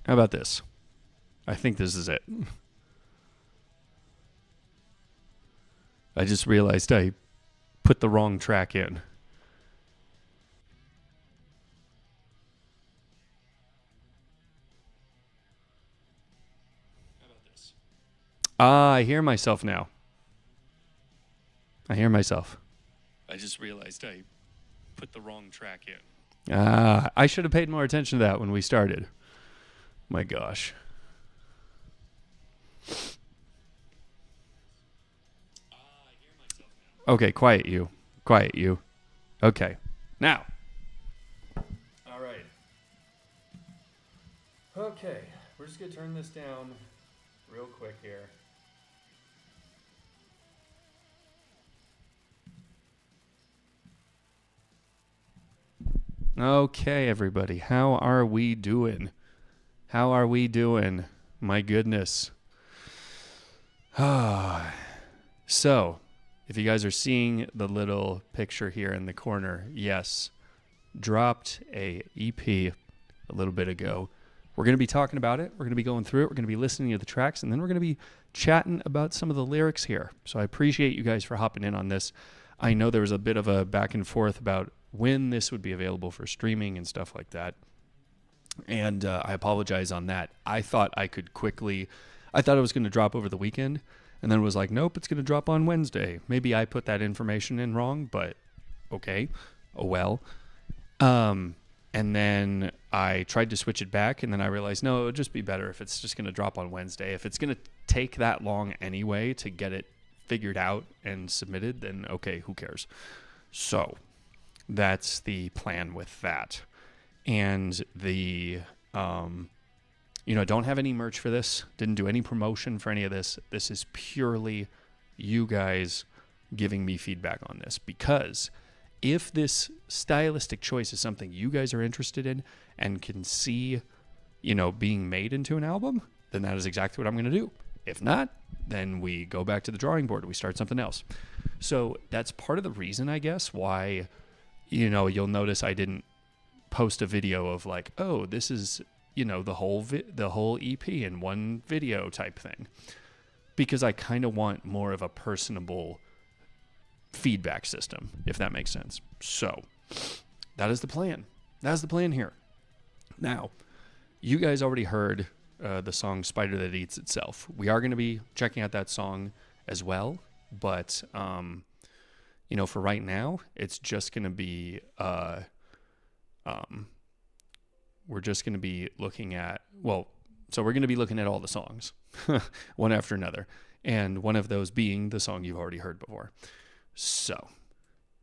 How about this? I think this is it. I just realized I put the wrong track in. How about this? I hear myself now. I hear myself. I just realized I put the wrong track in. I should have paid more attention to that when we started. My gosh. Okay, quiet you. Quiet you. Okay. Now. All right. Okay. We're just going to turn this down real quick here. Okay, everybody. How are we doing? How are we doing? My goodness. So, if you guys are seeing the little picture here in the corner, yes, dropped a EP a little bit ago. We're going to be talking about it. We're going to be going through it. We're going to be listening to the tracks, and then we're going to be chatting about some of the lyrics here. So I appreciate you guys for hopping in on this. I know there was a bit of a back and forth about when this would be available for streaming and stuff like that. And I apologize on that. I thought it was going to drop over the weekend, and then it was like, nope, it's going to drop on Wednesday. Maybe I put that information in wrong, but okay. Oh, well. And then I tried to switch it back, and then I realized, no, it would just be better if it's just going to drop on Wednesday. If it's going to take that long anyway to get it figured out and submitted, then okay, who cares? So that's the plan with that. And the, don't have any merch for this. Didn't do any promotion for any of this. This is purely you guys giving me feedback on this, because if this stylistic choice is something you guys are interested in and can see, being made into an album, then that is exactly what I'm going to do. If not, then we go back to the drawing board. We start something else. So that's part of the reason, I guess, why, you'll notice I didn't post a video of like, oh, this is, the whole EP in one video type thing, because I kind of want more of a personable feedback system, if that makes sense. So that is the plan. That's the plan here. Now, you guys already heard the song Spider That Eats Itself. We are going to be checking out that song as well, but for right now, it's just going to be we're just going to be looking at, we're going to be looking at all the songs one after another, and one of those being the song you've already heard before. So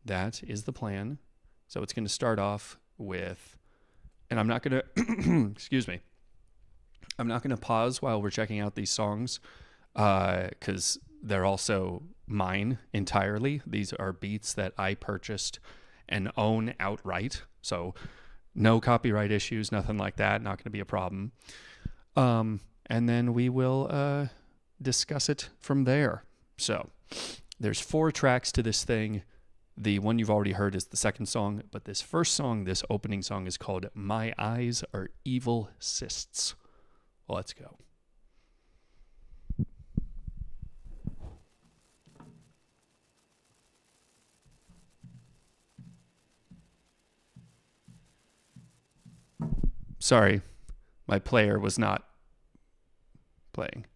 that is the plan. So it's going to start off with, and I'm not going to, excuse me, I'm not going to pause while we're checking out these songs, because they're also mine entirely. These are beats that I purchased and own outright. So no copyright issues, nothing like that. Not going to be a problem. And then we will discuss it from there. So there's 4 tracks to this thing. The one you've already heard is the second song, but this first song, this opening song, is called My Eyes Are Evil Cysts. Let's go. Sorry, my player was not playing.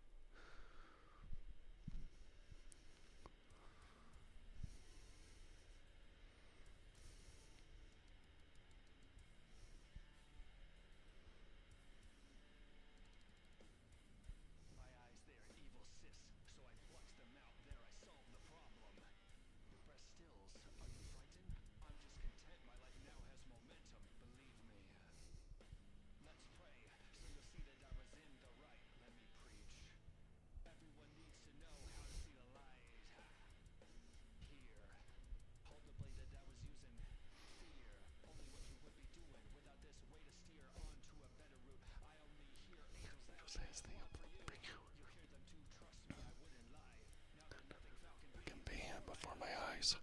Before my eyes.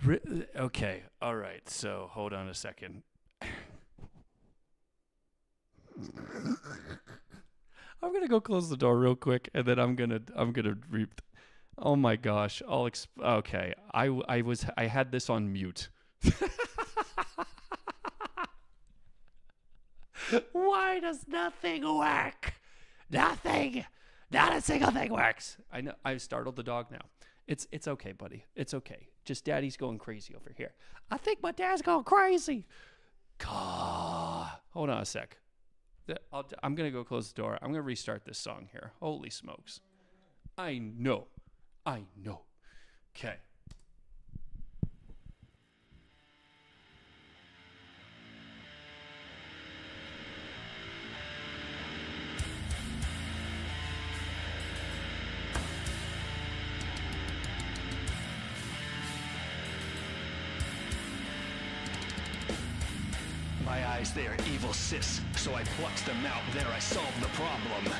Okay, all right. So hold on a second. I'm gonna go close the door real quick, and then I'm gonna reap. Oh my gosh! Okay. I had this on mute. Why does nothing work? Nothing. Not a single thing works. I know. I've startled the dog now. It's okay, buddy. It's okay. Just daddy's going crazy over here. I think my dad's going crazy. God. Hold on a sec. I'm going to go close the door. I'm going to restart this song here. Holy smokes. I know. Okay. My eyes, they are evil sis, so I plucked them out, there I solved the problem.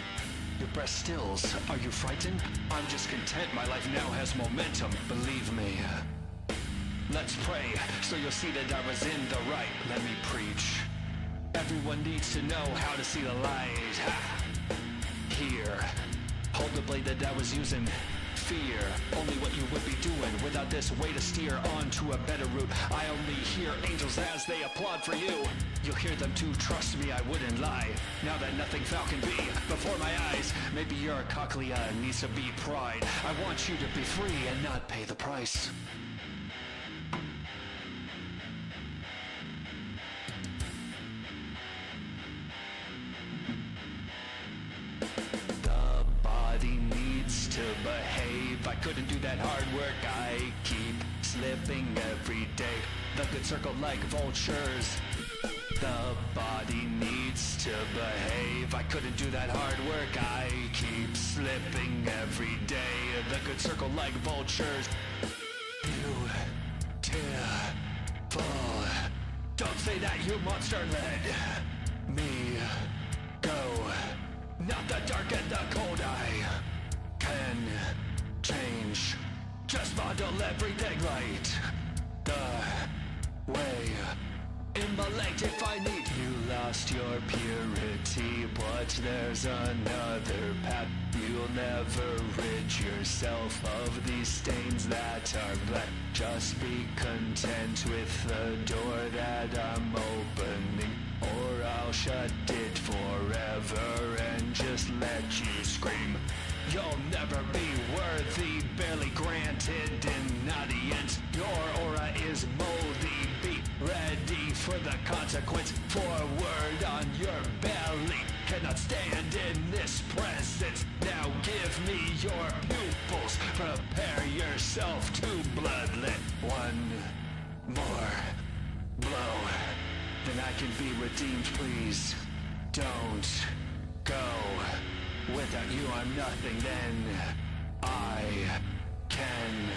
Your breath stills, are you frightened? I'm just content, my life now has momentum, believe me. Let's pray, so you'll see that I was in the right, let me preach. Everyone needs to know how to see the light. Ha! Here, hold the blade that I was using. Fear, only what you would be doing. Without this way to steer on to a better route. I only hear angels as they applaud for you. You'll hear them too, trust me, I wouldn't lie. Now that nothing foul can be before my eyes. Maybe your cochlea needs to be pride. I want you to be free and not pay the price. To behave, I couldn't do that hard work, I keep slipping every day. The good circle like vultures. The body needs to behave, I couldn't do that hard work, I keep slipping every day. The good circle like vultures. Beautiful. Don't say that, you monster, let me go. Not the dark and the cold, I can change. Just model everything right the way. Immolate if I need. You lost your purity, but there's another path. You'll never rid yourself of these stains that are black. Just be content with the door that I'm opening, or I'll shut it forever and just let you scream. You'll never be worthy, barely granted an audience. Your aura is moldy, be ready for the consequence. Forward on your belly, cannot stand in this presence. Now give me your pupils, prepare yourself to bloodlet. One more blow, then I can be redeemed, please. Don't go. Without you I'm nothing, then I can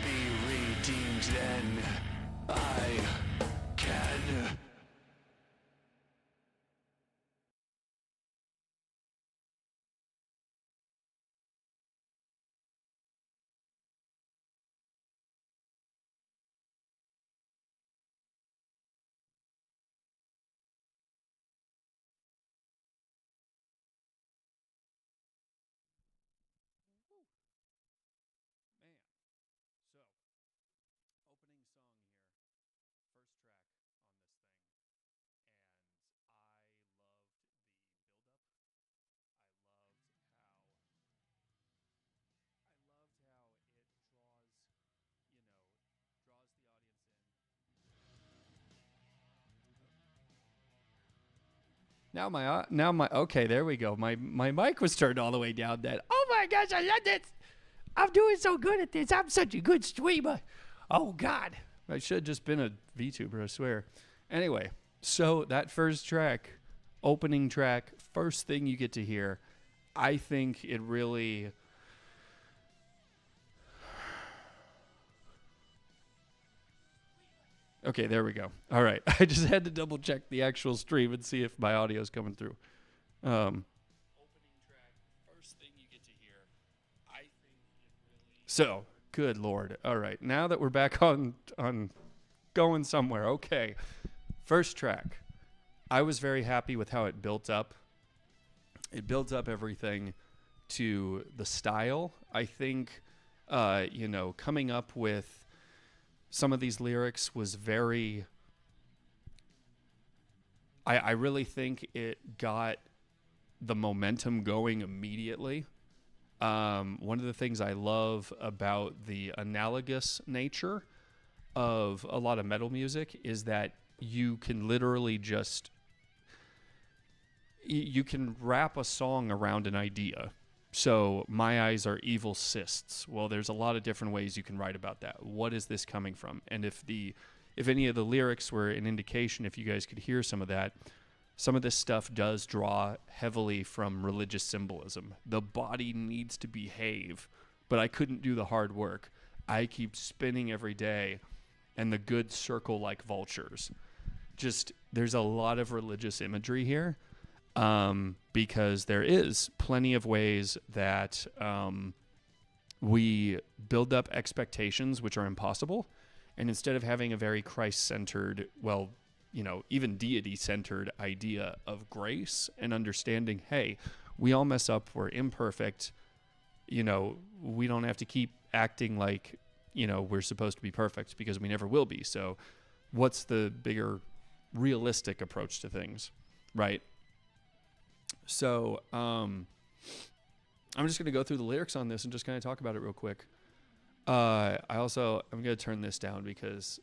be redeemed, then I can. Man. So, opening song here. First track on this thing. And I loved the build-up. I loved how it draws the audience in. Now my okay, there we go. My mic was turned all the way down. That oh my gosh, I love this. I'm doing so good at this. I'm such a good streamer. Oh God, I should have just been a VTuber. I swear. Anyway, so that first track, opening track, first thing you get to hear, I think it really. Okay, there we go. All right. I just had to double check the actual stream and see if my audio is coming through. Opening track, first thing you get to hear. I think it really. So, Good Lord. All right. Now that we're back on going somewhere. Okay. First track. I was very happy with how it built up. It built up everything to the style. I think, coming up with some of these lyrics was very... I really think it got the momentum going immediately. One of the things I love about the analogous nature of a lot of metal music is that you can literally just... You can wrap a song around an idea. So, my eyes are evil cysts. Well, there's a lot of different ways you can write about that. What is this coming from? And if any of the lyrics were an indication, if you guys could hear some of that, some of this stuff does draw heavily from religious symbolism. The body needs to behave, but I couldn't do the hard work. I keep spinning every day, and the good circle like vultures. Just, there's a lot of religious imagery here. Because there is plenty of ways that we build up expectations which are impossible, and instead of having a very Christ-centered, even deity-centered idea of grace and understanding, hey, we all mess up, we're imperfect, we don't have to keep acting like, we're supposed to be perfect because we never will be. So what's the bigger realistic approach to things, right? So, I'm just going to go through the lyrics on this and just kind of talk about it real quick. I'm going to turn this down because,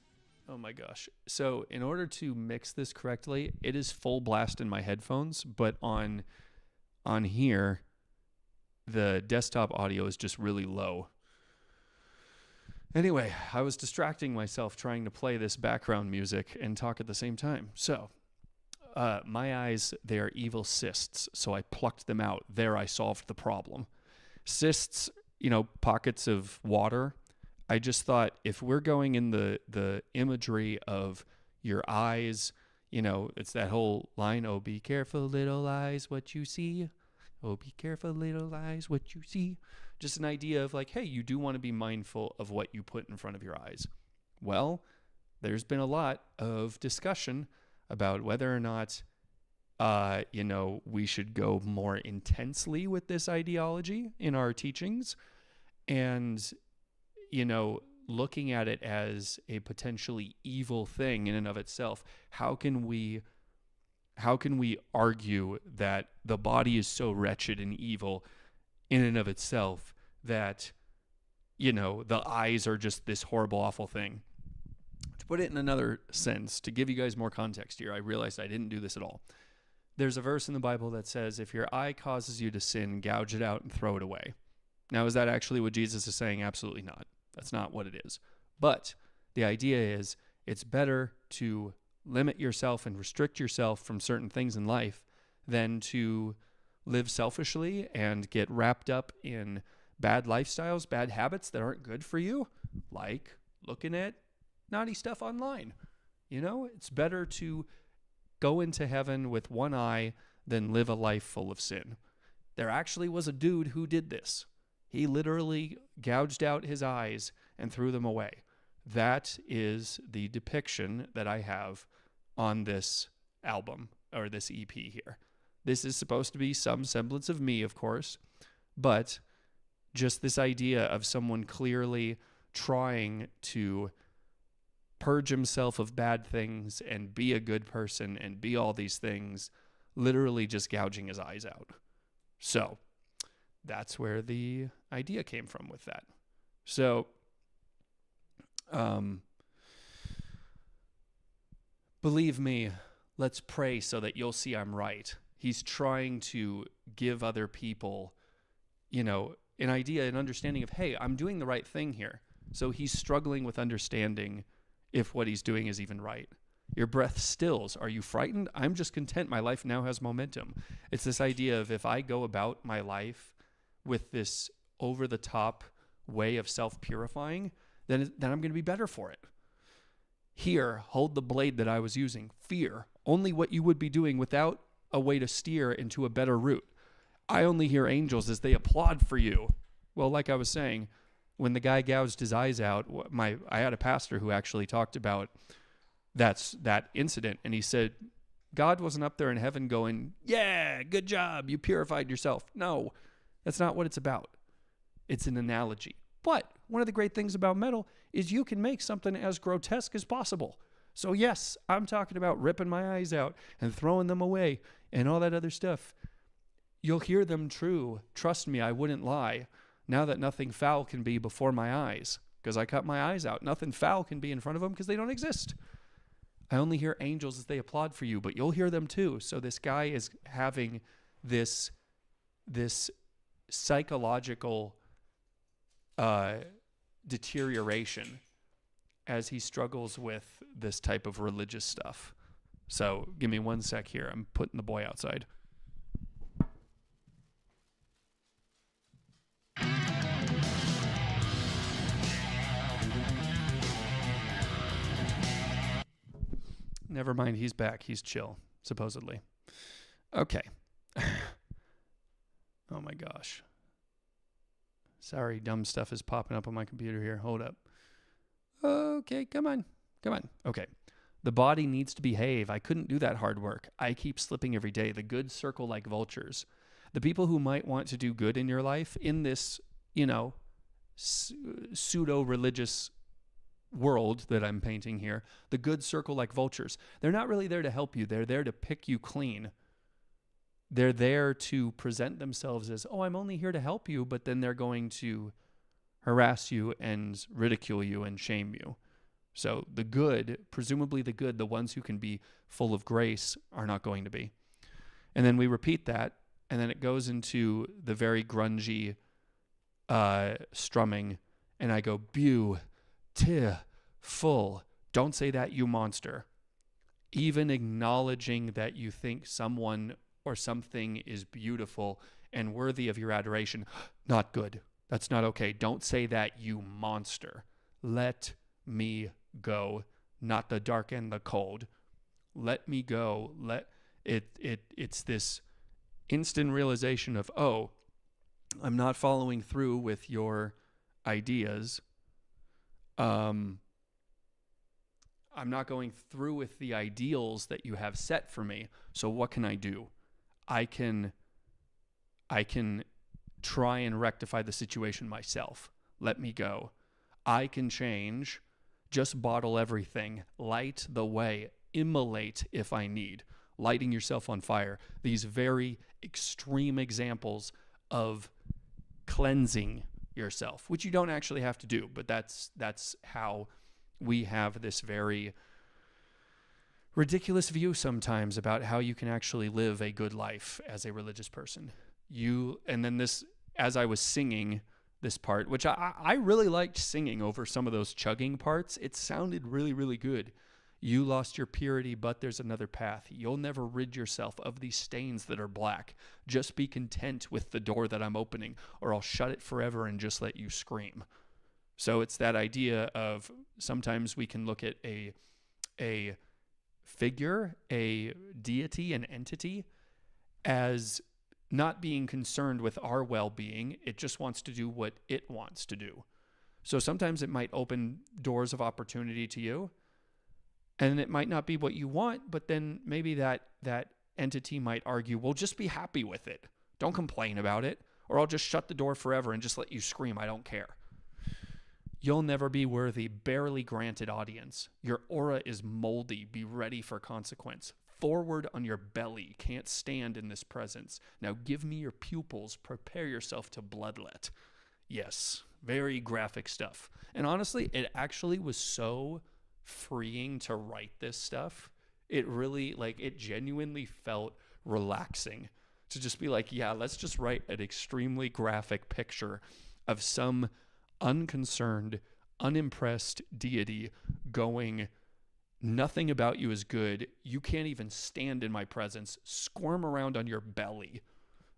oh my gosh. So, in order to mix this correctly, it is full blast in my headphones, but on here, the desktop audio is just really low. Anyway, I was distracting myself trying to play this background music and talk at the same time. So, my eyes, they are evil cysts, so I plucked them out. There I solved the problem. Cysts, pockets of water. I just thought if we're going in the imagery of your eyes, it's that whole line, oh, be careful, little eyes, what you see. Oh, be careful, little eyes, what you see. Just an idea of like, hey, you do want to be mindful of what you put in front of your eyes. Well, there's been a lot of discussion about whether or not, we should go more intensely with this ideology in our teachings, and, looking at it as a potentially evil thing in and of itself. How can we argue that the body is so wretched and evil in and of itself that, the eyes are just this horrible, awful thing? To put it in another sense, to give you guys more context here, I realized I didn't do this at all. There's a verse in the Bible that says, if your eye causes you to sin, gouge it out and throw it away. Now, is that actually what Jesus is saying? Absolutely not. That's not what it is. But the idea is it's better to limit yourself and restrict yourself from certain things in life than to live selfishly and get wrapped up in bad lifestyles, bad habits that aren't good for you, like looking at naughty stuff online. It's better to go into heaven with one eye than live a life full of sin. There actually was a dude who did this. He literally gouged out his eyes and threw them away. That is the depiction that I have on this album, or this EP here. This is supposed to be some semblance of me, of course, but just this idea of someone clearly trying to purge himself of bad things and be a good person and be all these things, literally just gouging his eyes out. So that's where the idea came from with that. So, believe me, let's pray so that you'll see I'm right. He's trying to give other people, an idea, an understanding of, hey, I'm doing the right thing here. So he's struggling with understanding if what he's doing is even right. Your breath stills. Are you frightened? I'm just content. My life now has momentum. It's this idea of if I go about my life with this over-the-top way of self-purifying, then I'm going to be better for it. Here, hold the blade that I was using. Fear, only what you would be doing without a way to steer into a better route. I only hear angels as they applaud for you. Well, like I was saying, when the guy gouged his eyes out, I had a pastor who actually talked about that incident, and he said God wasn't up there in heaven going, yeah, good job, you purified yourself. No, that's not what it's about. It's an analogy. But one of the great things about metal is you can make something as grotesque as possible. So yes, I'm talking about ripping my eyes out and throwing them away and all that other stuff. You'll hear them true. Trust me, I wouldn't lie. Now that nothing foul can be before my eyes, because I cut my eyes out, nothing foul can be in front of them because they don't exist. I only hear angels as they applaud for you, but you'll hear them too. So this guy is having this psychological deterioration as he struggles with this type of religious stuff. So give me 1 sec here. I'm putting the boy outside. Never mind, he's back. He's chill, supposedly. Okay. Oh my gosh. Sorry, dumb stuff is popping up on my computer here. Hold up. Okay, come on. Okay. The body needs to behave. I couldn't do that hard work. I keep slipping every day. The good circle like vultures. The people who might want to do good in your life in this, pseudo-religious world that I'm painting here, the good circle like vultures. They're not really there to help you. They're there to pick you clean. They're there to present themselves as, oh, I'm only here to help you, but then they're going to harass you and ridicule you and shame you. So the good, presumably the good, the ones who can be full of grace are not going to be. And then we repeat that, and then it goes into the very grungy strumming, and I go, beautiful. Don't say that, you monster. Even acknowledging that you think someone or something is beautiful and worthy of your adoration, not good. That's not okay. Don't say that, you monster. Let me go, not the dark and the cold. Let me go. It's this instant realization of, oh, I'm not following through with your ideas. I'm not going through with the ideals that you have set for me. So what can I do? I can try and rectify the situation myself. Let me go. I can change. Just bottle everything. Light the way. Immolate if I need. Lighting yourself on fire. These very extreme examples of cleansing yourself, which you don't actually have to do, but that's how we have this very ridiculous view sometimes about how you can actually live a good life as a religious person. And then this, as I was singing this part, which I really liked singing over some of those chugging parts. It sounded really, really good. You lost your purity, but there's another path. You'll never rid yourself of these stains that are black. Just be content with the door that I'm opening, or I'll shut it forever and just let you scream. So it's that idea of sometimes we can look at a figure, a deity, an entity, as not being concerned with our well-being. It just wants to do what it wants to do. So sometimes it might open doors of opportunity to you, and it might not be what you want, but then maybe that entity might argue, well, just be happy with it. Don't complain about it, or I'll just shut the door forever and just let you scream. I don't care. You'll never be worthy. Barely granted audience. Your aura is moldy. Be ready for consequence. Forward on your belly. Can't stand in this presence. Now give me your pupils. Prepare yourself to bloodlet. Yes, very graphic stuff. And honestly, it actually was so freeing to write this stuff. It really, it genuinely felt relaxing to just be like, yeah, let's just write an extremely graphic picture of some unconcerned, unimpressed deity going, nothing about you is good. You can't even stand in my presence. Squirm around on your belly.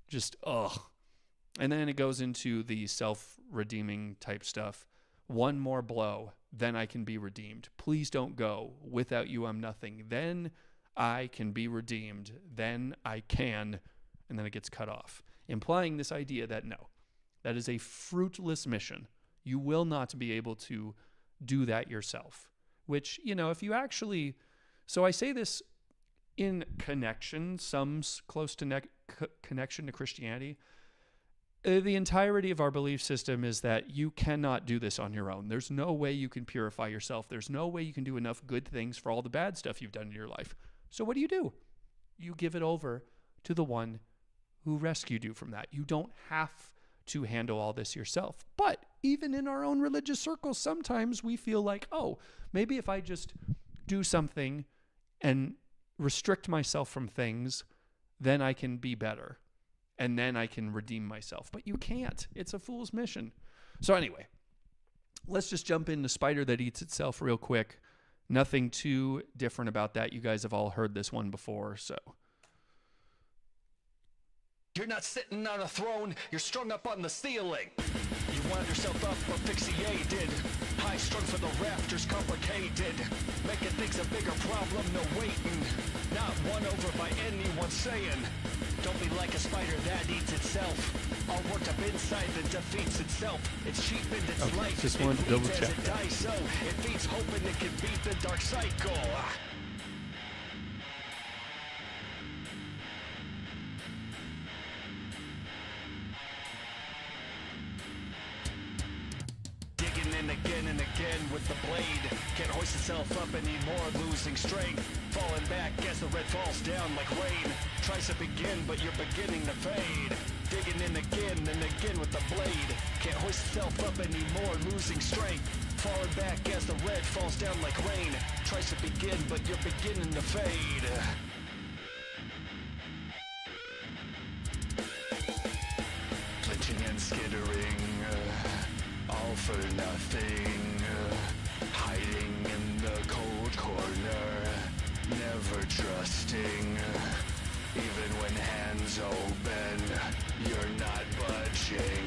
Just, ugh. And then it goes into the self-redeeming type stuff. One more blow, then I can be redeemed. Please don't go. Without you, I'm nothing. Then I can be redeemed. Then I can. And then it gets cut off. Implying this idea that no, that is a fruitless mission. You will not be able to do that yourself, which, if you actually, so I say this in connection, some's close to connection to Christianity. The entirety of our belief system is that you cannot do this on your own. There's no way you can purify yourself. There's no way you can do enough good things for all the bad stuff you've done in your life. So what do? You give it over to the one who rescued you from that. You don't have to handle all this yourself. But even in our own religious circles, sometimes we feel like, oh, maybe if I just do something and restrict myself from things, then I can be better. And then I can redeem myself. But you can't. It's a fool's mission. So anyway, let's just jump into Spider That Eats Itself real quick. Nothing too different about that. You guys have all heard this one before, so. You're not sitting on a throne, you're strung up on the ceiling. You wound yourself up, asphyxiated. High strung for the rafters, complicated. Making things a bigger problem, no waiting. Not won over by anyone saying, don't be like a spider that eats itself. All worked up inside that defeats itself. It's cheapened its life. Just wanted to double check. It dies, so it feeds hoping it can beat the dark cycle. Again and again with the blade. Can't hoist itself up anymore, losing strength. Falling back as the red falls down like rain. Tries to begin, but you're beginning to fade. Digging in again and again with the blade. Can't hoist itself up anymore, losing strength. Falling back as the red falls down like rain. Tries to begin, but you're beginning to fade. Glitching and skittering. All for nothing, hiding in the cold corner, never trusting, even when hands open, you're not budging.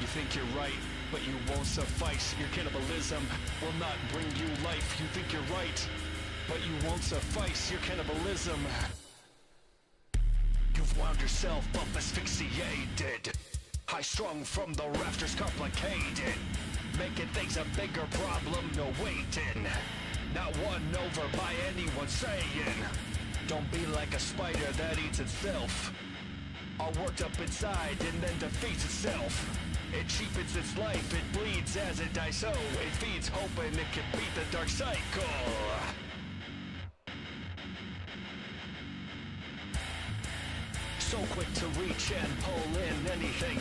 You think you're right, but you won't suffice. Your cannibalism will not bring you life. You think you're right, but you won't suffice. Your cannibalism. You've wound yourself up asphyxiated. High-strung from the rafters, complicated. Making things a bigger problem, no waiting. Not won over by anyone saying, don't be like a spider that eats itself. All worked up inside and then defeats itself. It cheapens its life, it bleeds as it dies, so it feeds hoping it can beat the dark cycle. So quick to reach and pull in anything.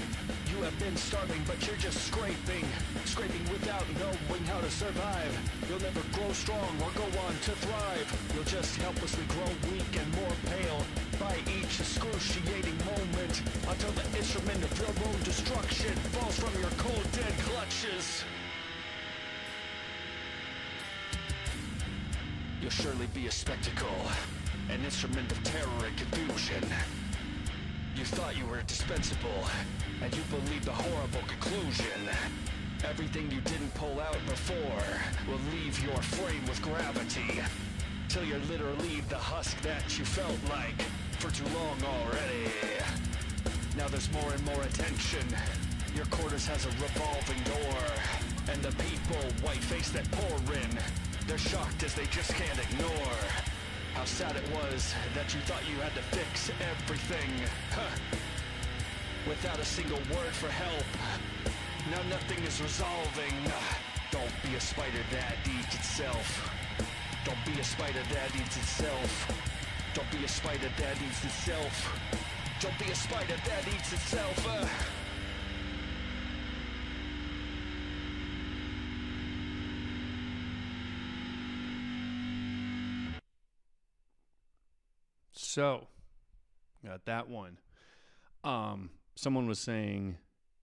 You have been starving, but you're just scraping. Scraping without knowing how to survive. You'll never grow strong or go on to thrive. You'll just helplessly grow weak and more pale by each excruciating moment, until the instrument of your own destruction falls from your cold dead clutches. You'll surely be a spectacle, an instrument of terror and confusion. You thought you were dispensable, and you believed the horrible conclusion. Everything you didn't pull out before will leave your frame with gravity, till you're literally the husk that you felt like for too long already. Now there's more and more attention. Your quarters has a revolving door, and the people, white-faced that pour in, they're shocked as they just can't ignore how sad it was that you thought you had to fix everything, without a single word for help. Now nothing is resolving. Don't be a spider that eats itself. Don't be a spider that eats itself. Don't be a spider that eats itself. Don't be a spider that eats itself. So, got that one. Someone was saying,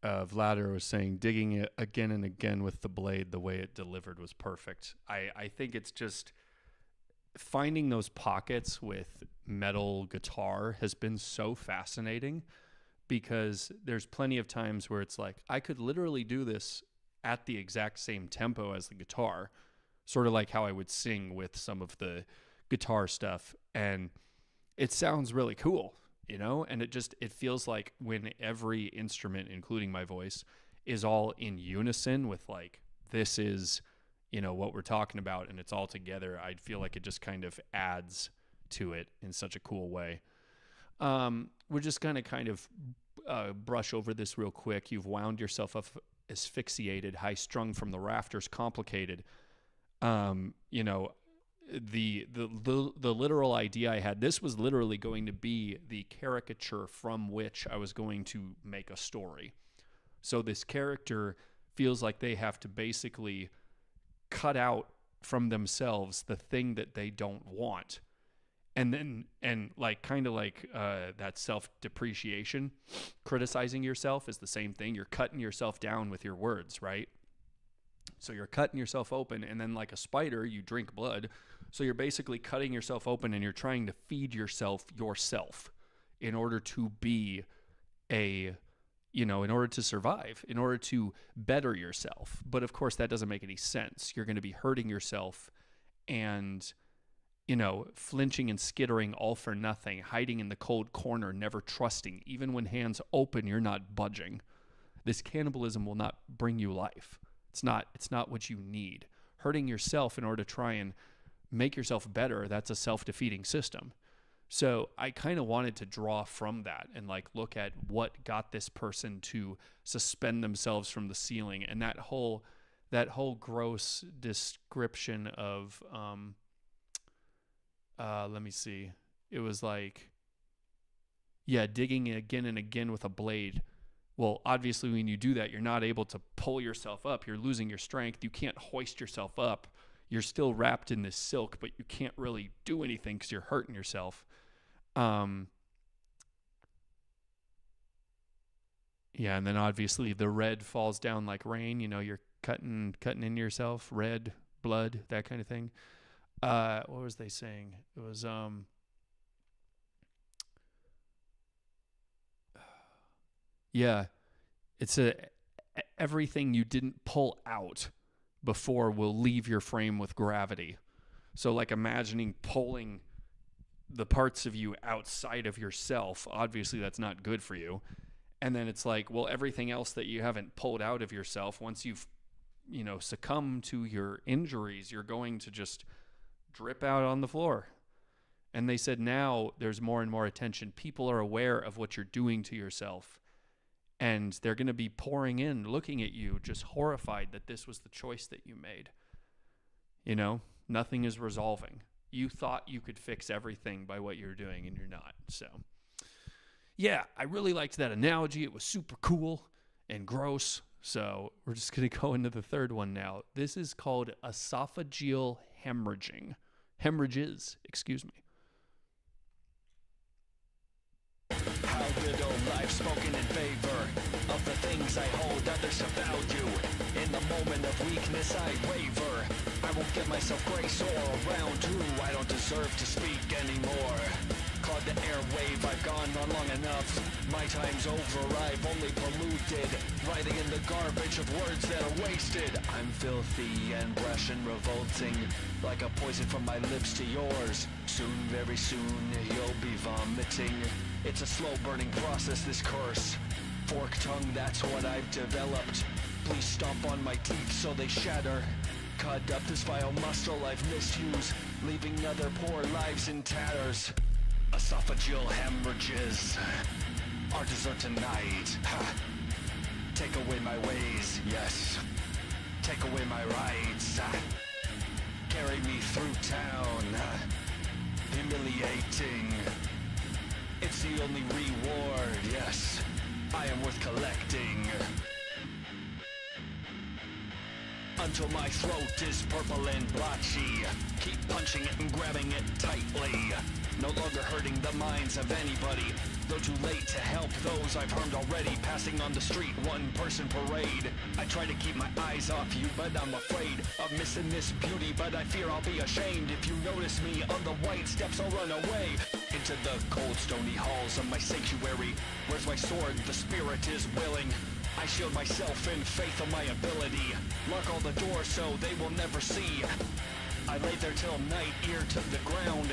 Vladimir was saying, digging it again and again with the blade, the way it delivered was perfect. I think it's just finding those pockets with metal guitar has been so fascinating, because there's plenty of times where it's like, I could literally do this at the exact same tempo as the guitar, sort of like how I would sing with some of the guitar stuff. And it sounds really cool, and it feels like when every instrument, including my voice, is all in unison with like, this is, you know, what we're talking about, and it's all together, I feel like it just kind of adds to it in such a cool way. We're just going to kind of brush over this real quick. You've wound yourself up asphyxiated, high strung from the rafters, complicated. You know, the literal idea I had, this was literally going to be the caricature from which I was going to make a story. So this character feels like they have to basically cut out from themselves the thing that they don't want. And like kind of like that self-depreciation, criticizing yourself is the same thing. You're cutting yourself down with your words, right? So you're cutting yourself open, and then like a spider, you drink blood. So you're basically cutting yourself open, and you're trying to feed yourself in order to be in order to survive, in order to better yourself. But of course, that doesn't make any sense. You're going to be hurting yourself and, you know, flinching and skittering all for nothing, hiding in the cold corner, never trusting. Even when hands open, you're not budging. This cannibalism will not bring you life. It's not what you need. Hurting yourself in order to try and make yourself better, that's a self-defeating system. So I kind of wanted to draw from that and like look at what got this person to suspend themselves from the ceiling, and that whole gross description of let me see. It was like, yeah, digging again and again with a blade. Well, obviously when you do that, you're not able to pull yourself up. You're losing your strength. You can't hoist yourself up. You're still wrapped in this silk, but you can't really do anything because you're hurting yourself. Yeah, and then obviously the red falls down like rain. You know, you're cutting into yourself, red, blood, that kind of thing. What was they saying? It was yeah, it's everything you didn't pull out before will leave your frame with gravity. So like imagining pulling the parts of you outside of yourself, obviously that's not good for you. And then it's like, well, everything else that you haven't pulled out of yourself, once you've, you know, succumbed to your injuries, you're going to just drip out on the floor. And they said now there's more and more attention. People are aware of what you're doing to yourself, and they're going to be pouring in, looking at you, just horrified that this was the choice that you made. You know, nothing is resolving. You thought you could fix everything by what you're doing, and you're not. So, yeah, I really liked that analogy. It was super cool and gross. So we're just going to go into the third one now. This is called esophageal hemorrhaging. Hemorrhages, excuse me. How little life spoken in favor of the things I hold others to value. In the moment of weakness I waver. I won't give myself grace or around who I don't deserve to speak anymore. Clogged the airwave, I've gone on long enough. My time's over, I've only polluted, writhing in the garbage of words that are wasted. I'm filthy and brash and revolting, like a poison from my lips to yours. Soon, very soon, you'll be vomiting. It's a slow burning process, this curse. Forked tongue, that's what I've developed. Please stomp on my teeth so they shatter. Cut up this vile muscle I've misused, leaving other poor lives in tatters. Esophageal hemorrhages, our dessert tonight. Ha. Take away my ways, yes. Take away my rights. Carry me through town. Humiliating. It's the only reward, yes. I am worth collecting. Until my throat is purple and blotchy. Keep punching it and grabbing it tightly. No longer hurting the minds of anybody, though too late to help those I've harmed already. Passing on the street, one person parade. I try to keep my eyes off you, but I'm afraid of missing this beauty. But I fear I'll be ashamed if you notice me on the white steps. I'll run away into the cold stony halls of my sanctuary. Where's my sword? The spirit is willing. I shield myself in faith of my ability. Lock all the doors so they will never see. I lay there till night, ear to the ground,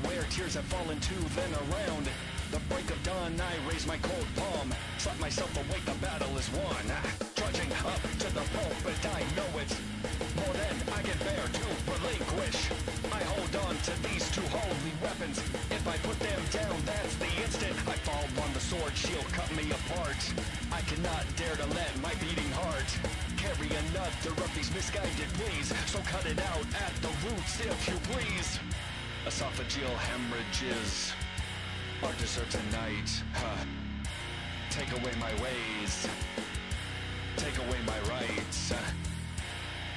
where tears have fallen to, then around the break of dawn I raise my cold palm, slap myself awake, the battle is won. trudging up to the pulpit. I know it's more than I can bear to relinquish. I hold on to these two holy weapons. If I put them down, that's the instant I fall on the sword. She'll cut me apart. I cannot dare to let my beating heart carry another of these misguided ways. So cut it out at the roots, if you please. Esophageal hemorrhages are dessert tonight. Take away my ways. Take away my rights.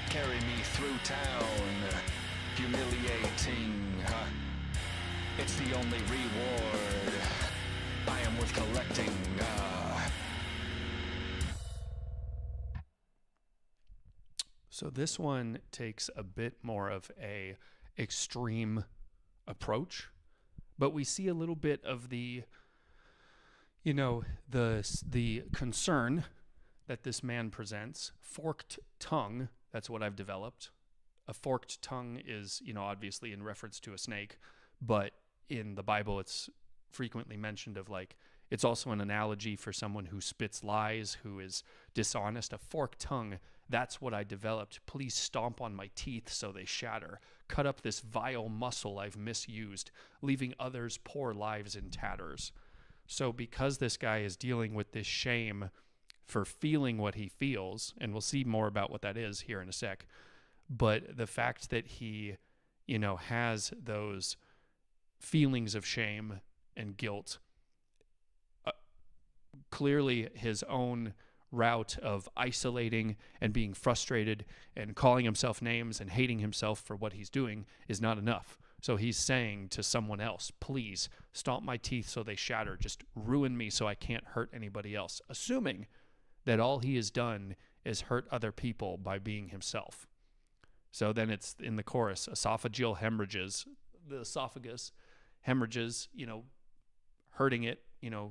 Carry me through town. Humiliating. It's the only reward I am worth collecting. So this one takes a bit more of a extreme approach, but we see a little bit of the, the concern that this man presents. Forked tongue, that's what I've developed. A forked tongue is, obviously in reference to a snake, but in the Bible it's frequently mentioned of it's also an analogy for someone who spits lies, who is dishonest. A forked tongue, that's what I developed. Please stomp on my teeth so they shatter. Cut up this vile muscle I've misused, leaving others' poor lives in tatters. So because this guy is dealing with this shame for feeling what he feels, and we'll see more about what that is here in a sec, but the fact that he, has those feelings of shame and guilt, clearly his own route of isolating and being frustrated and calling himself names and hating himself for what he's doing is not enough. So he's saying to someone else, please stomp my teeth so they shatter. Just ruin me so I can't hurt anybody else, assuming that all he has done is hurt other people by being himself. So then it's in the chorus, esophageal hemorrhages, the esophagus, hemorrhages, hurting it,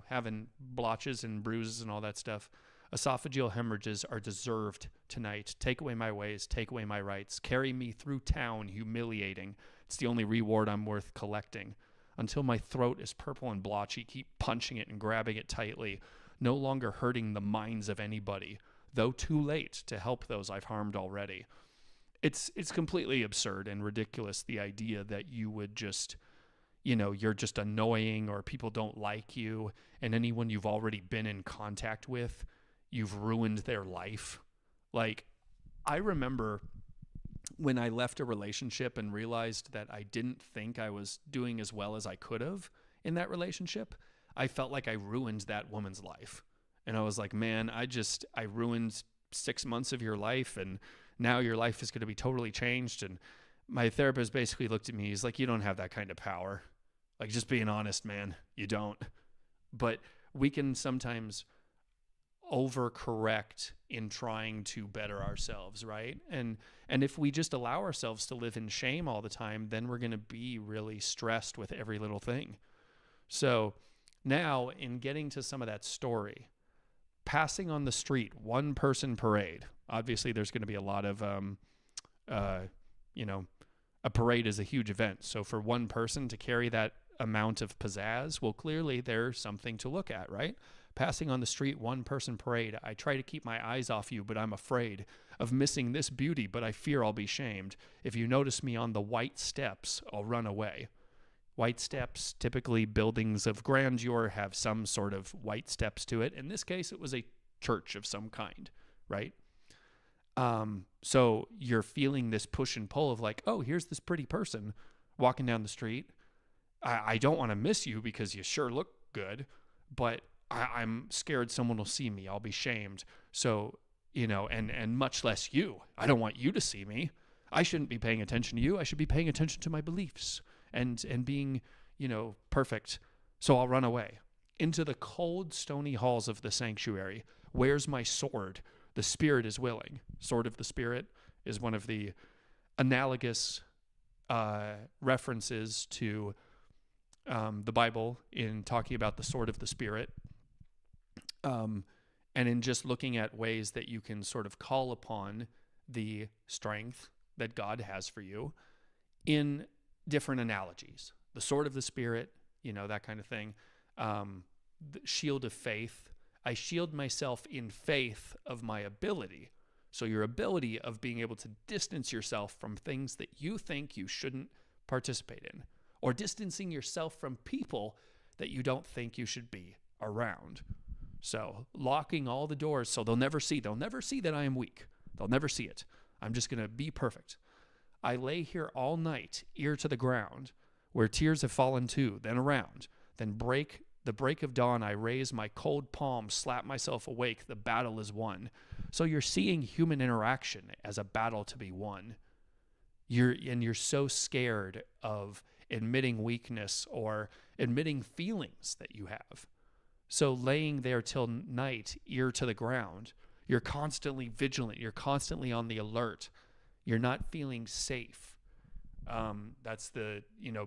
having blotches and bruises and all that stuff. Esophageal hemorrhages are deserved tonight. Take away my ways, take away my rights. Carry me through town, humiliating. It's the only reward I'm worth collecting. Until my throat is purple and blotchy, keep punching it and grabbing it tightly, no longer hurting the minds of anybody, though too late to help those I've harmed already. It's completely absurd and ridiculous, the idea that you would just, you're just annoying or people don't like you, and anyone you've already been in contact with, you've ruined their life. I remember when I left a relationship and realized that I didn't think I was doing as well as I could have in that relationship, I felt like I ruined that woman's life. And I was like, man, I ruined 6 months of your life, and now your life is going to be totally changed. And my therapist basically looked at me. He's like, you don't have that kind of power. Just being honest, man, you don't. But we can sometimes overcorrect in trying to better ourselves, right? And if we just allow ourselves to live in shame all the time, then we're going to be really stressed with every little thing. So now, in getting to some of that story, passing on the street, one person parade. Obviously, there's going to be a lot of, a parade is a huge event. So for one person to carry that amount of pizzazz, well, clearly there's something to look at, right? Passing on the street, one person parade. I try to keep my eyes off you, but I'm afraid of missing this beauty, but I fear I'll be shamed. If you notice me on the white steps, I'll run away. White steps, typically buildings of grandeur, have some sort of white steps to it. In this case, it was a church of some kind, right? So you're feeling this push and pull of oh, here's this pretty person walking down the street. I don't want to miss you because you sure look good, but I'm scared someone will see me. I'll be shamed. So, and much less you. I don't want you to see me. I shouldn't be paying attention to you. I should be paying attention to my beliefs and being, perfect. So I'll run away into the cold, stony halls of the sanctuary. Where's my sword? The spirit is willing. Sword of the Spirit is one of the analogous references to the Bible in talking about the sword of the Spirit. And in just looking at ways that you can sort of call upon the strength that God has for you in different analogies. The sword of the Spirit, that kind of thing. The shield of faith. I shield myself in faith of my ability. So your ability of being able to distance yourself from things that you think you shouldn't participate in, or distancing yourself from people that you don't think you should be around. So locking all the doors so they'll never see that I am weak. They'll never see it. I'm just going to be perfect. I lay here all night, ear to the ground, where tears have fallen too, then around. Then the break of dawn, I raise my cold palm, slap myself awake, the battle is won. So you're seeing human interaction as a battle to be won. You're so scared of admitting weakness or admitting feelings that you have. So laying there till night, ear to the ground, you're constantly vigilant. You're constantly on the alert. You're not feeling safe. That's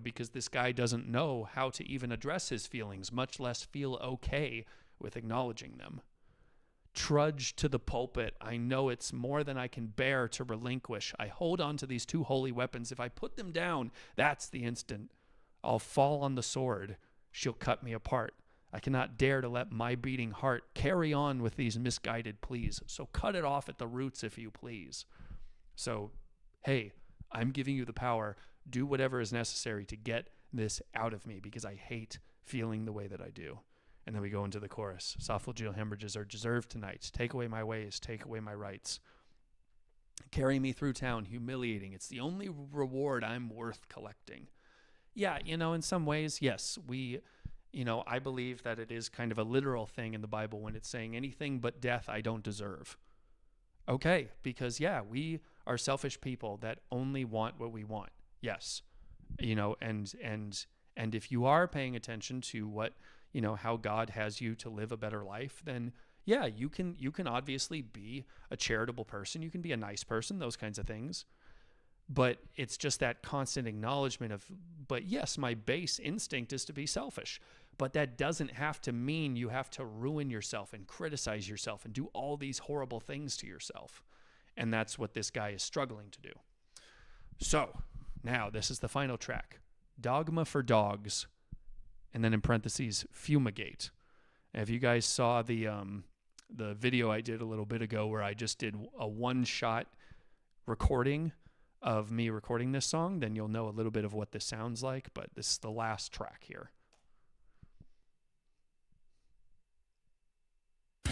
because this guy doesn't know how to even address his feelings, much less feel okay with acknowledging them. Trudge to the pulpit. I know it's more than I can bear to relinquish. I hold on to these two holy weapons. If I put them down, that's the instant I'll fall on the sword. She'll cut me apart. I cannot dare to let my beating heart carry on with these misguided pleas. So cut it off at the roots, if you please. So, hey, I'm giving you the power. Do whatever is necessary to get this out of me, because I hate feeling the way that I do. And then we go into the chorus. Esophageal hemorrhages are deserved tonight. Take away my ways. Take away my rights. Carry me through town, humiliating. It's the only reward I'm worth collecting. Yeah, in some ways, yes, I believe that it is kind of a literal thing in the Bible when it's saying anything but death I don't deserve. Okay, because we are selfish people that only want what we want. Yes. And if you are paying attention to what, how God has you to live a better life, then you can obviously be a charitable person. You can be a nice person, those kinds of things. But it's just that constant acknowledgement of, but yes, my base instinct is to be selfish. But that doesn't have to mean you have to ruin yourself and criticize yourself and do all these horrible things to yourself. And that's what this guy is struggling to do. So now this is the final track. Dogma for Dogs. And then in parentheses, Fumigate. And if you guys saw the video I did a little bit ago where I just did a one-shot recording of me recording this song, then you'll know a little bit of what this sounds like, but this is the last track here.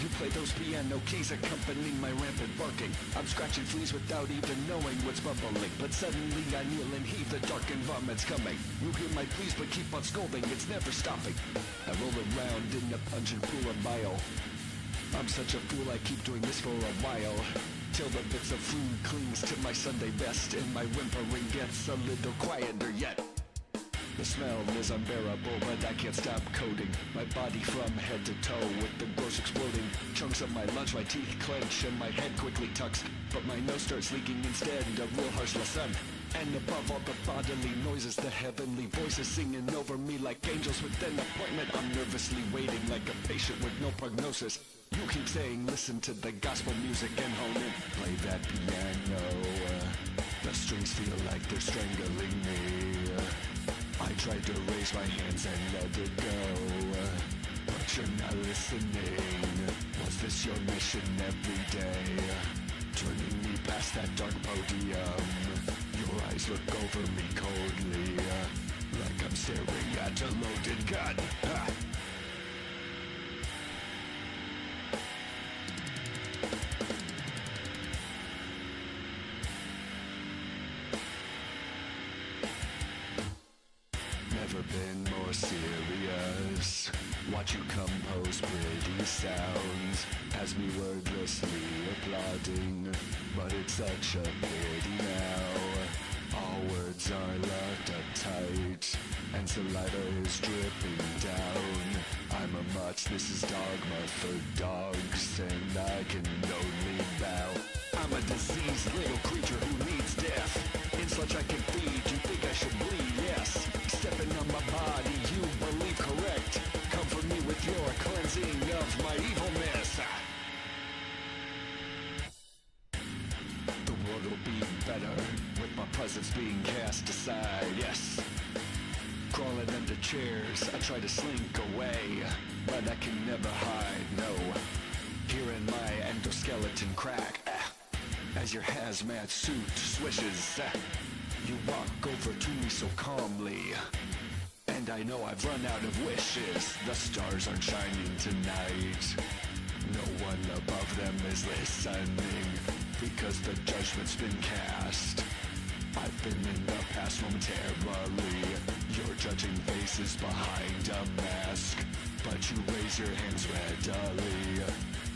You play those piano keys accompanying my rampant barking. I'm scratching fleas without even knowing what's bubbling. But suddenly I kneel and heave, the dark environment's coming. You hear my pleas but keep on scolding, it's never stopping. I roll around in a pungent pool of bile. I'm such a fool, I keep doing this for a while. Till the bits of food clings to my Sunday best, and my whimpering gets a little quieter yet. The smell is unbearable, but I can't stop coding my body from head to toe with the gross exploding. Chunks of my lunch, my teeth clench, and my head quickly tucks. But my nose starts leaking instead, a real harsh lesson. And above all the bodily noises, the heavenly voices singing over me like angels with an appointment. I'm nervously waiting like a patient with no prognosis. You keep saying, listen to the gospel music and hone in. Play that piano. The strings feel like they're strangling me. I tried to raise my hands and let it go, but you're not listening. Was this your mission every day? Turning me past that dark podium. Your eyes look over me coldly, like I'm staring at a loaded gun. Ha! Never been more serious. Watch you compose pretty sounds, has me wordlessly applauding. But it's such a pity now. All words are locked up tight, and saliva is dripping down. I'm a mutt, this is dogma for dogs, and I can only bow. I'm a diseased little creature who needs death. In such I can feed, you think I should bleed, yes. Stepping on my body, you believe correct. Comfort me with your cleansing of my evilness. The world will be better with my presence being cast aside, yes. Crawling under chairs, I try to slink away. but I can never hide, no. Here in my endoskeleton crack, as your hazmat suit swishes, you walk over to me so calmly. And I know I've run out of wishes. The stars aren't shining tonight. No one above them is listening, because the judgment's been cast. I've been in the past momentarily. Your judging faces behind a mask, but you raise your hands readily.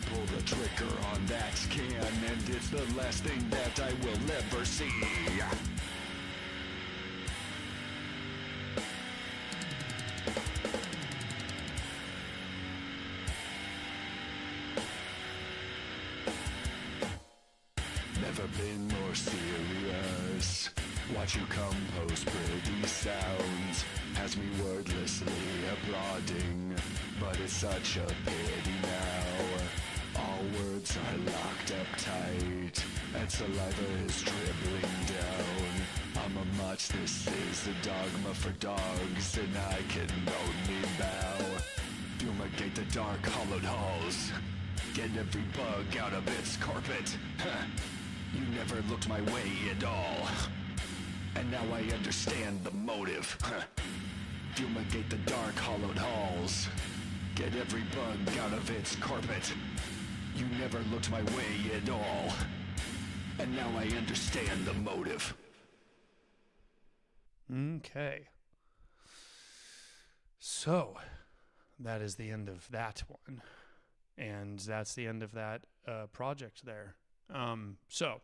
Pull the trigger on that can, and it's the last thing that I will ever see. Never been more serious. Watch you compose pretty sounds has me wordlessly applauding, but it's such a pity now. All words are locked up tight, and saliva is dribbling down. I'm a much, this is a dogma for dogs, and I can only bow. Fumigate the dark hollowed halls, get every bug out of its carpet. You never looked my way at all, and now I understand the motive. Fumigate the dark hollowed halls, get every bug out of its carpet. You never looked my way at all, and now I understand the motive. Okay. So, that is the end of that one. And that's the end of that project there. So,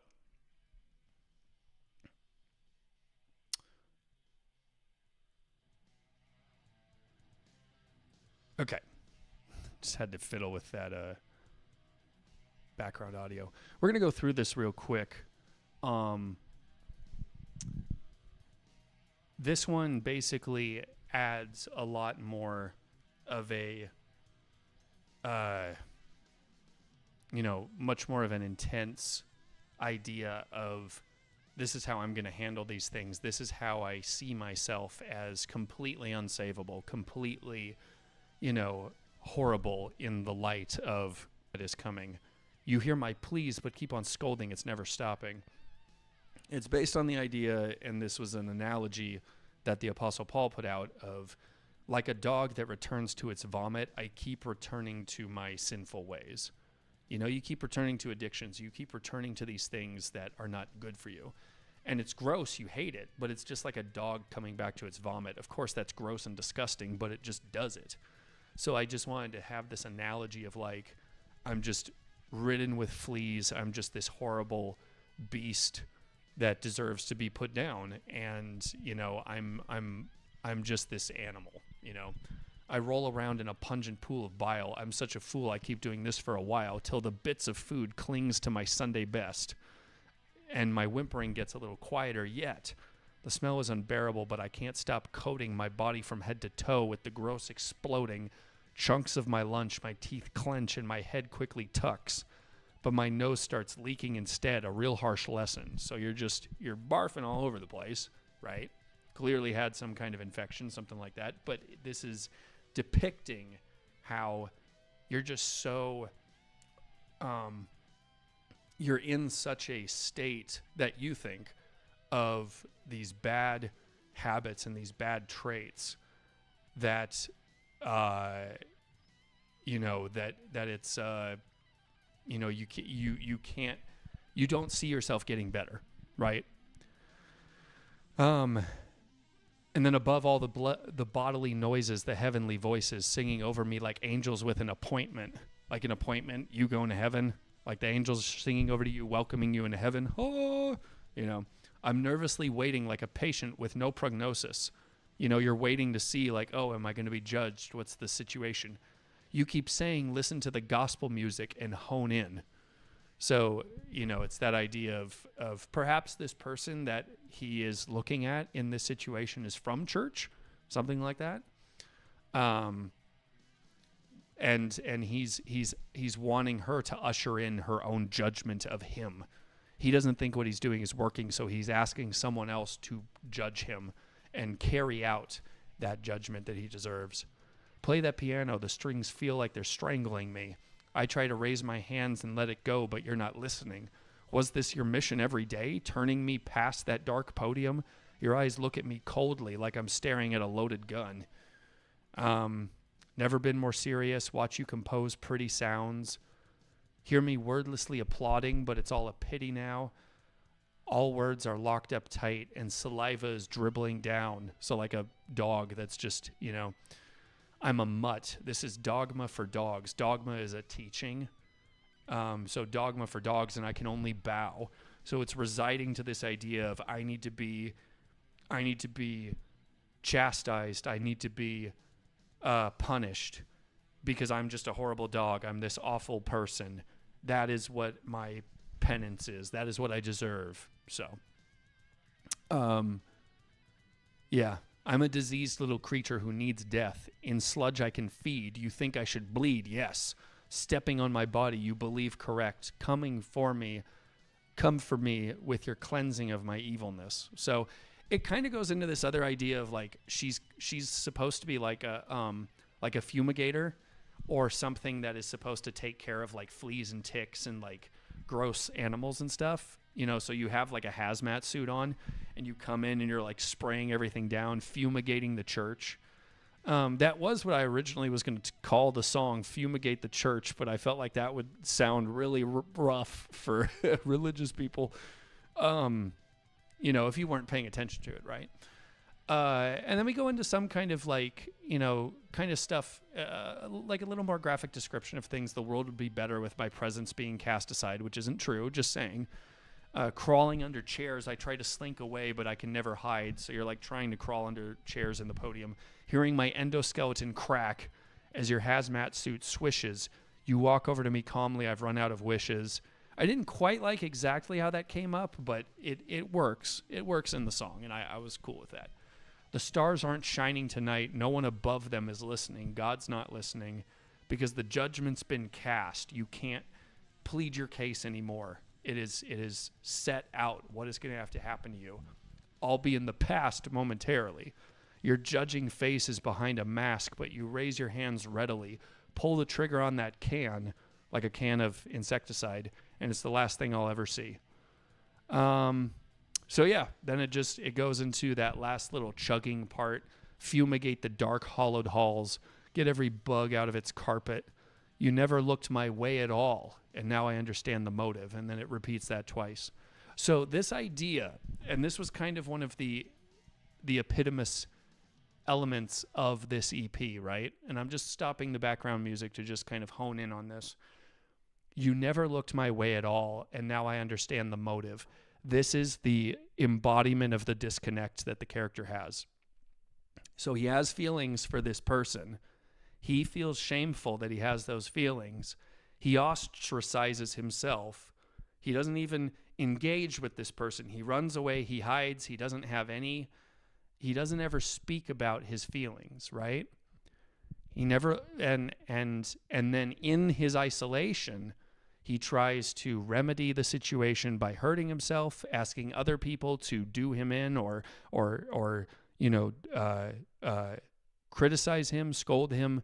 okay. Just had to fiddle with that background audio. We're going to go through this real quick. This one basically adds a lot more of a, much more of an intense idea of, this is how I'm going to handle these things. This is how I see myself as completely unsavable, completely, horrible in the light of what is coming. You hear my pleas, but keep on scolding. It's never stopping. It's based on the idea, and this was an analogy that the Apostle Paul put out, of like a dog that returns to its vomit, I keep returning to my sinful ways. You keep returning to addictions. You keep returning to these things that are not good for you. And it's gross. You hate it, but it's just like a dog coming back to its vomit. Of course, that's gross and disgusting, but it just does it. So I just wanted to have this analogy of like, I'm just ridden with fleas. I'm just this horrible beast that deserves to be put down. And, I'm just this animal, I roll around in a pungent pool of bile. I'm such a fool. I keep doing this for a while till the bits of food clings to my Sunday best. And my whimpering gets a little quieter yet. The smell is unbearable, but I can't stop coating my body from head to toe with the gross exploding. Chunks of my lunch, my teeth clench, and my head quickly tucks. But my nose starts leaking instead, a real harsh lesson. So you're barfing all over the place, right? Clearly had some kind of infection, something like that. But this is depicting how you're just so, you're in such a state that you think of these bad habits and these bad traits that, that it's, you don't see yourself getting better, right? And then above all the bodily noises, the heavenly voices singing over me like angels with an appointment. Like an appointment, you going to heaven. Like the angels singing over to you, welcoming you into heaven. Oh, I'm nervously waiting like a patient with no prognosis. You're waiting to see like, oh, am I going to be judged? What's the situation? You keep saying, listen to the gospel music and hone in. So, it's that idea of perhaps this person that he is looking at in this situation is from church, something like that. And he's wanting her to usher in her own judgment of him. He doesn't think what he's doing is working, so he's asking someone else to judge him and carry out that judgment that he deserves. play that piano, the strings feel like they're strangling me. I try to raise my hands and let it go, but you're not listening. Was this your mission every day, turning me past that dark podium? Your eyes look at me coldly like I'm staring at a loaded gun. Never been more serious. Watch you compose pretty sounds. Hear me wordlessly applauding, but it's all a pity now. All words are locked up tight and saliva is dribbling down. So like a dog that's just, I'm a mutt. This is dogma for dogs. Dogma is a teaching. So dogma for dogs, and I can only bow. So it's residing to this idea of I need to be chastised. I need to be punished because I'm just a horrible dog. I'm this awful person. That is what my penance is. That is what I deserve. So, yeah, I'm a diseased little creature who needs death. In sludge I can feed. You think I should bleed? Yes. Stepping on my body, you believe correct. Come for me with your cleansing of my evilness. So it kind of goes into this other idea of like she's supposed to be like a fumigator or something that is supposed to take care of like fleas and ticks and like gross animals and stuff. So you have like a hazmat suit on and you come in and you're like spraying everything down, fumigating the church. That was what I originally was going to call the song, Fumigate the Church, but I felt like that would sound really rough for religious people, if you weren't paying attention to it, right? And then we go into some kind of like, kind of stuff, like a little more graphic description of things. The world would be better with my presence being cast aside, which isn't true, just saying. Crawling under chairs, I try to slink away, but I can never hide. So you're like trying to crawl under chairs in the podium. Hearing my endoskeleton crack as your hazmat suit swishes. You walk over to me calmly. I've run out of wishes. I didn't quite like exactly how that came up, but it works. It works in the song, and I was cool with that. The stars aren't shining tonight. No one above them is listening. God's not listening because the judgment's been cast. You can't plead your case anymore. It is set out what is going to have to happen to you. I'll be in the past momentarily. Your judging face is behind a mask, but you raise your hands readily. Pull the trigger on that can, like a can of insecticide, and it's the last thing I'll ever see. So yeah, then it goes into that last little chugging part. Fumigate the dark hollowed halls. Get every bug out of its carpet. You never looked my way at all, and now I understand the motive. And then it repeats that twice. So this idea, and this was kind of one of the epitomous elements of this EP, right? And I'm just stopping the background music to just kind of hone in on this. You never looked my way at all, and now I understand the motive. This is the embodiment of the disconnect that the character has. So he has feelings for this person. He feels shameful that he has those feelings. He ostracizes himself. He doesn't even engage with this person. He runs away. He hides. He doesn't ever speak about his feelings, right? He never, and then in his isolation, he tries to remedy the situation by hurting himself, asking other people to do him in or criticize him, scold him,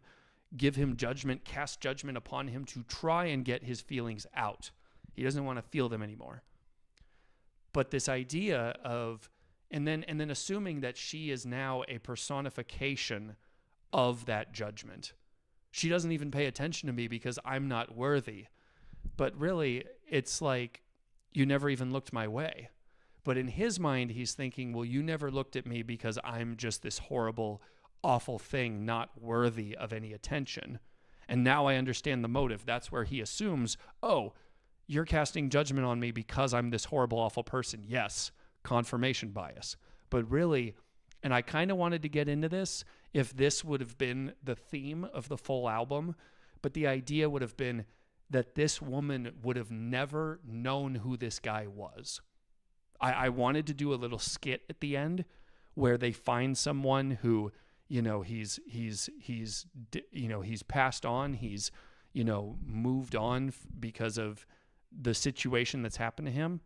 give him judgment, cast judgment upon him to try and get his feelings out. He doesn't want to feel them anymore. But this idea of, and then assuming that she is now a personification of that judgment. She doesn't even pay attention to me because I'm not worthy. But really, it's like, you never even looked my way. But in his mind, he's thinking, well, you never looked at me because I'm just this horrible, awful thing, not worthy of any attention. And now I understand the motive. That's where he assumes, oh, you're casting judgment on me because I'm this horrible, awful person. Yes, confirmation bias. But really, and I kind of wanted to get into this if this would have been the theme of the full album, but the idea would have been that this woman would have never known who this guy was. I wanted to do a little skit at the end where they find someone who, he's passed on, he's, moved on because of the situation that's happened to him.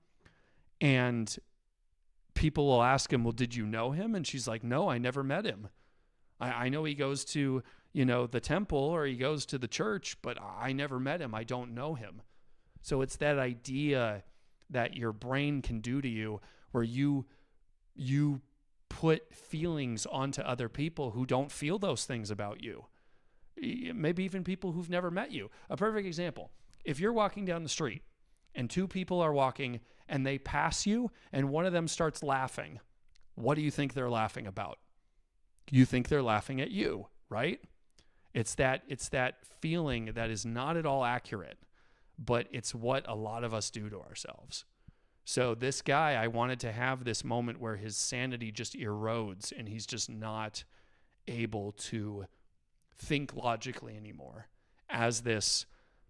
And people will ask him, well, did you know him? And she's like, no, I never met him. I know he goes to, the temple, or he goes to the church, but I never met him. I don't know him. So it's that idea that your brain can do to you where you put feelings onto other people who don't feel those things about you. Maybe even people who've never met you. A perfect example. If you're walking down the street and two people are walking and they pass you and one of them starts laughing, what do you think they're laughing about? You think they're laughing at you, right? It's that feeling that is not at all accurate, but it's what a lot of us do to ourselves. So this guy, I wanted to have this moment where his sanity just erodes and he's just not able to think logically anymore, as this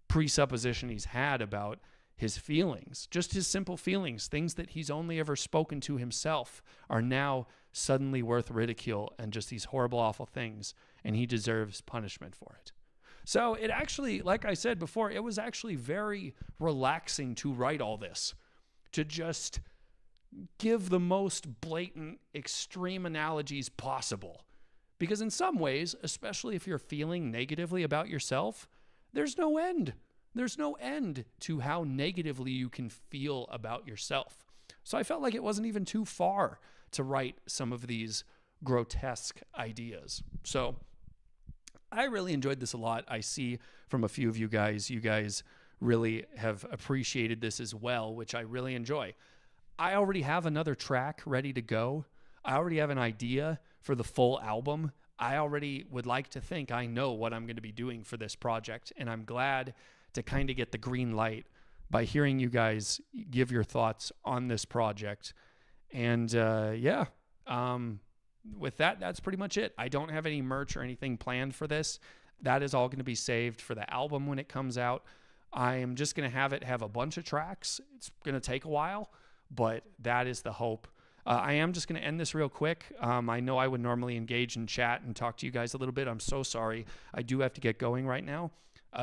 presupposition he's had about his feelings, just his simple feelings, things that he's only ever spoken to himself, are now suddenly worth ridicule and just these horrible, awful things, and he deserves punishment for it. So it actually, like I said before, it was actually very relaxing to write all this, to just give the most blatant, extreme analogies possible. Because in some ways, especially if you're feeling negatively about yourself, there's no end. There's no end to how negatively you can feel about yourself. So I felt like it wasn't even too far to write some of these grotesque ideas. So I really enjoyed this a lot. I see from a few of you guys really have appreciated this as well, which I really enjoy. I already have another track ready to go. I already have an idea for the full album. I already would like to think I know what I'm going to be doing for this project, and I'm glad to kind of get the green light by hearing you guys give your thoughts on this project. And with that, that's pretty much it. I don't have any merch or anything planned for this. That is all going to be saved for the album when it comes out. I am just going to have a bunch of tracks. It's going to take a while, but that is the hope. I am just going to end this real quick. I know I would normally engage in chat and talk to you guys a little bit. I'm so sorry. I do have to get going right now.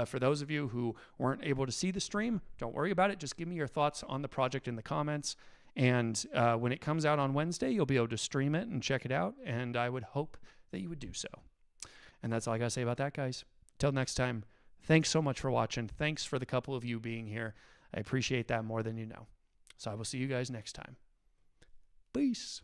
For those of you who weren't able to see the stream, don't worry about it. Just give me your thoughts on the project in the comments. And when it comes out on Wednesday, you'll be able to stream it and check it out. And I would hope that you would do so. And that's all I got to say about that, guys. Till next time, thanks so much for watching. Thanks for the couple of you being here. I appreciate that more than you know. So I will see you guys next time. Peace.